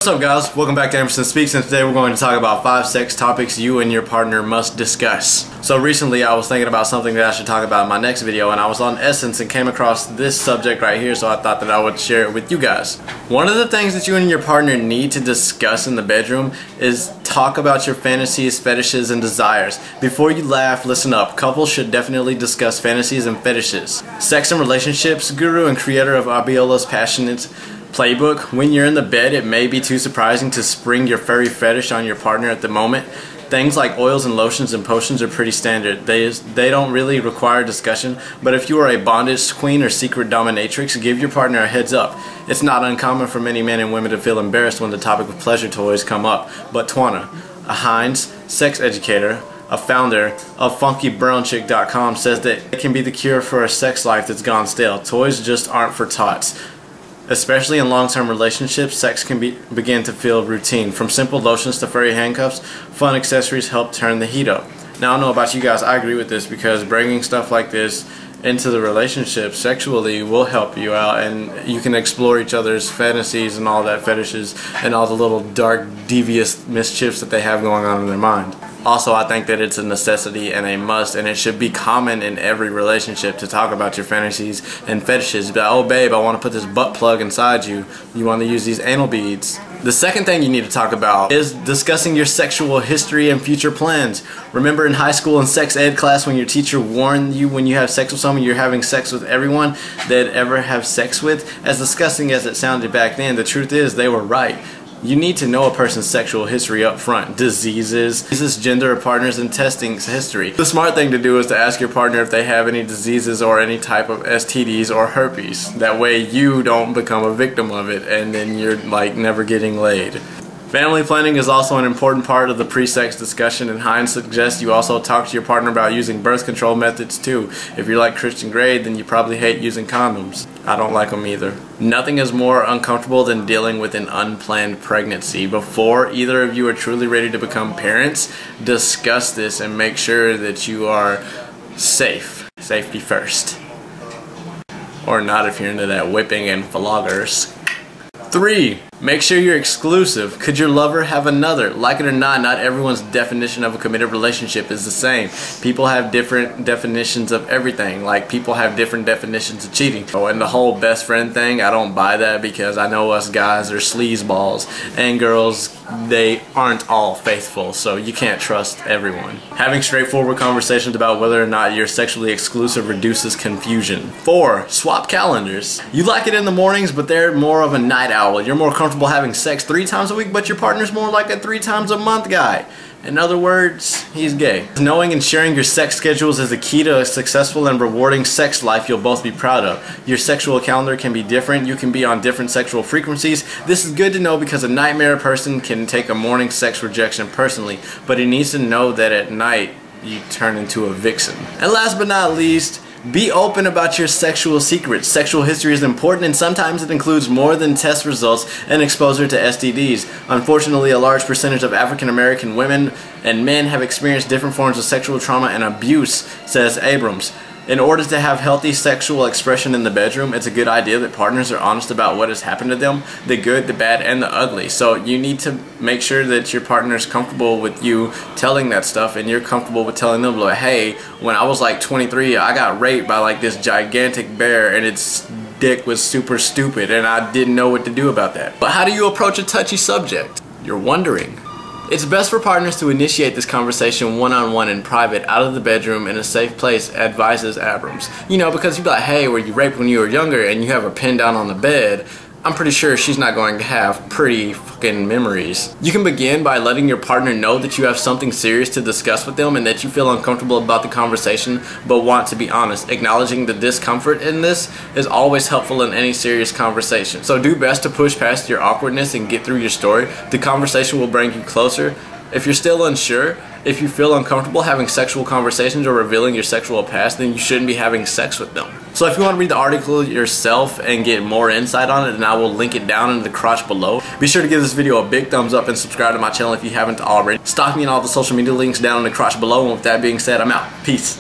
What's up guys, welcome back to Emerson Speaks, and today we're going to talk about 5 sex topics you and your partner must discuss. So recently I was thinking about something that I should talk about in my next video, and I was on Essence and came across this subject right here, so I thought that I would share it with you guys. One of the things that you and your partner need to discuss in the bedroom is talk about your fantasies, fetishes, and desires. Before you laugh, listen up. Couples should definitely discuss fantasies and fetishes. Sex and relationships guru and creator of Abiola's Passionate Playbook. When you're in the bed, it may be too surprising to spring your furry fetish on your partner at the moment. Things like oils and lotions and potions are pretty standard. They don't really require discussion, but if you are a bondage queen or secret dominatrix, give your partner a heads up. It's not uncommon for many men and women to feel embarrassed when the topic of pleasure toys come up, but Twana, a Heinz sex educator, a founder of FunkyBrownChick.com, says that it can be the cure for a sex life that's gone stale. Toys just aren't for tots. Especially in long-term relationships, sex can begin to feel routine. From simple lotions to furry handcuffs, fun accessories help turn the heat up. Now, I don't know about you guys, I agree with this, because bringing stuff like this into the relationship sexually will help you out, and you can explore each other's fantasies and all that fetishes and all the little dark, devious mischiefs that they have going on in their mind. Also, I think that it's a necessity and a must, and it should be common in every relationship to talk about your fantasies and fetishes. But, oh babe, I want to put this butt plug inside you. You want to use these anal beads. The second thing you need to talk about is discussing your sexual history and future plans. Remember in high school and sex ed class when your teacher warned you when you have sex with someone, you're having sex with everyone they'd ever have sex with? As disgusting as it sounded back then, the truth is they were right. You need to know a person's sexual history up front. Diseases, gender of partners, and testing history. The smart thing to do is to ask your partner if they have any diseases or any type of STDs or herpes. That way you don't become a victim of it and then you're like never getting laid. Family planning is also an important part of the pre-sex discussion, and Heinz suggests you also talk to your partner about using birth control methods too. If you're like Christian Grey, then you probably hate using condoms. I don't like them either. Nothing is more uncomfortable than dealing with an unplanned pregnancy. Before either of you are truly ready to become parents, discuss this and make sure that you are safe. Safety first. Or not if you're into that whipping and floggers. 3. Make sure you're exclusive. Could your lover have another? Like it or not everyone's definition of a committed relationship is the same. People have different definitions of everything. Like people have different definitions of cheating. Oh, and the whole best friend thing, I don't buy that, because I know us guys are sleazeballs, and girls, they aren't all faithful, so you can't trust everyone. Having straightforward conversations about whether or not you're sexually exclusive reduces confusion. 4. Swap calendars. You like it in the mornings, but they're more of a night owl. You're more comfortable having sex 3 times a week, but your partner's more like a 3 times a month guy. In other words, he's gay. Knowing and sharing your sex schedules is the key to a successful and rewarding sex life you'll both be proud of. Your sexual calendar can be different. You can be on different sexual frequencies. This is good to know because a nightmare person can take a morning sex rejection personally, but he needs to know that at night you turn into a vixen. And last but not least, be open about your sexual secrets. Sexual history is important, and sometimes it includes more than test results and exposure to STDs. Unfortunately, a large percentage of African American women and men have experienced different forms of sexual trauma and abuse, says Abrams. In order to have healthy sexual expression in the bedroom, it's a good idea that partners are honest about what has happened to them, the good, the bad, and the ugly. So you need to make sure that your partner is comfortable with you telling that stuff, and you're comfortable with telling them, like, hey, when I was like 23, I got raped by like this gigantic bear, and its dick was super stupid, and I didn't know what to do about that. But how do you approach a touchy subject? You're wondering. It's best for partners to initiate this conversation one-on-one in private, out of the bedroom, in a safe place, advises Abrams. You know, because you'd be like, hey, were you raped when you were younger, and you have her pinned down on the bed, I'm pretty sure she's not going to have pretty fucking memories. You can begin by letting your partner know that you have something serious to discuss with them and that you feel uncomfortable about the conversation but want to be honest. Acknowledging the discomfort in this is always helpful in any serious conversation. So do best to push past your awkwardness and get through your story. The conversation will bring you closer. If you're still unsure, if you feel uncomfortable having sexual conversations or revealing your sexual past, then you shouldn't be having sex with them. So if you want to read the article yourself and get more insight on it, then I will link it down in the crotch below. Be sure to give this video a big thumbs up and subscribe to my channel if you haven't already. Stalk me on all the social media links down in the crotch below, and with that being said, I'm out. Peace.